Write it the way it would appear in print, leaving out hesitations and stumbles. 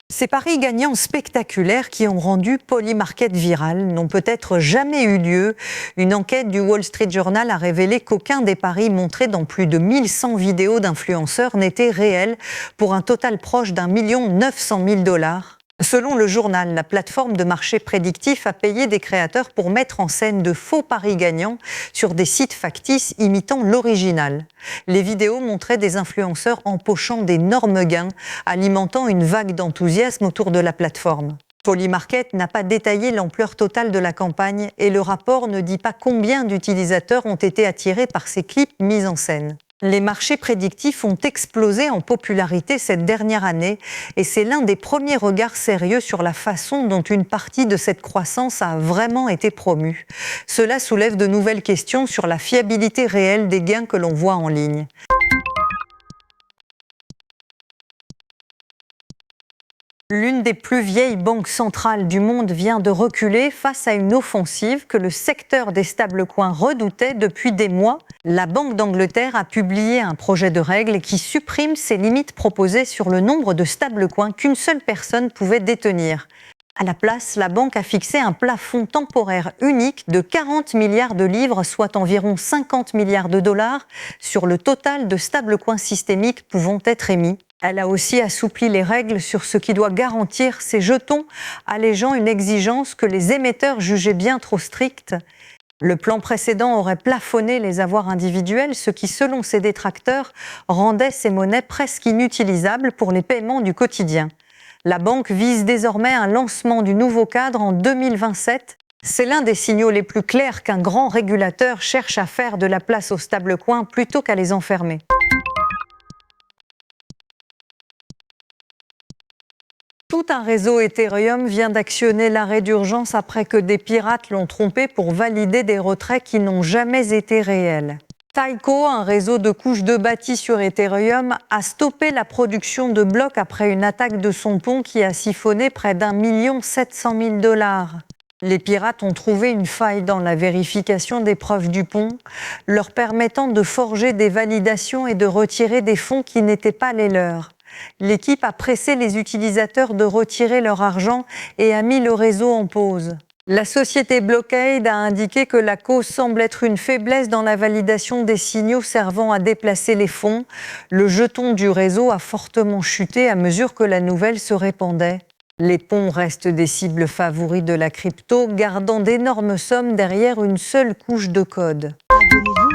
Ces paris gagnants spectaculaires qui ont rendu Polymarket viral n'ont peut-être jamais eu lieu. Une enquête du Wall Street Journal a révélé qu'aucun des paris montrés dans plus de 1100 vidéos d'influenceurs n'était réel, pour un total proche d'1,9 million. Selon le journal, la plateforme de marché prédictif a payé des créateurs pour mettre en scène de faux paris gagnants sur des sites factices imitant l'original. Les vidéos montraient des influenceurs empochant d'énormes gains, alimentant une vague d'enthousiasme autour de la plateforme. Polymarket n'a pas détaillé l'ampleur totale de la campagne et le rapport ne dit pas combien d'utilisateurs ont été attirés par ces clips mis en scène. Les marchés prédictifs ont explosé en popularité cette dernière année et c'est l'un des premiers regards sérieux sur la façon dont une partie de cette croissance a vraiment été promue. Cela soulève de nouvelles questions sur la fiabilité réelle des gains que l'on voit en ligne. L'une des plus vieilles banques centrales du monde vient de reculer face à une offensive que le secteur des stablecoins redoutait depuis des mois. La Banque d'Angleterre a publié un projet de règle qui supprime ses limites proposées sur le nombre de stablecoins qu'une seule personne pouvait détenir. À la place, la banque a fixé un plafond temporaire unique de 40 milliards de livres, soit environ 50 milliards de dollars, sur le total de stablecoins systémiques pouvant être émis. Elle a aussi assoupli les règles sur ce qui doit garantir ces jetons, allégeant une exigence que les émetteurs jugeaient bien trop stricte. Le plan précédent aurait plafonné les avoirs individuels, ce qui, selon ses détracteurs, rendait ces monnaies presque inutilisables pour les paiements du quotidien. La banque vise désormais un lancement du nouveau cadre en 2027. C'est l'un des signaux les plus clairs qu'un grand régulateur cherche à faire de la place aux stablecoins plutôt qu'à les enfermer. Tout un réseau Ethereum vient d'actionner l'arrêt d'urgence après que des pirates l'ont trompé pour valider des retraits qui n'ont jamais été réels. Taiko, un réseau de couches de bâti sur Ethereum, a stoppé la production de blocs après une attaque de son pont qui a siphonné près d'1,7 million. Les pirates ont trouvé une faille dans la vérification des preuves du pont, leur permettant de forger des validations et de retirer des fonds qui n'étaient pas les leurs. L'équipe a pressé les utilisateurs de retirer leur argent et a mis le réseau en pause. La société Blockade a indiqué que la cause semble être une faiblesse dans la validation des signaux servant à déplacer les fonds. Le jeton du réseau a fortement chuté à mesure que la nouvelle se répandait. Les ponts restent des cibles favoris de la crypto, gardant d'énormes sommes derrière une seule couche de code. Abonnez-vous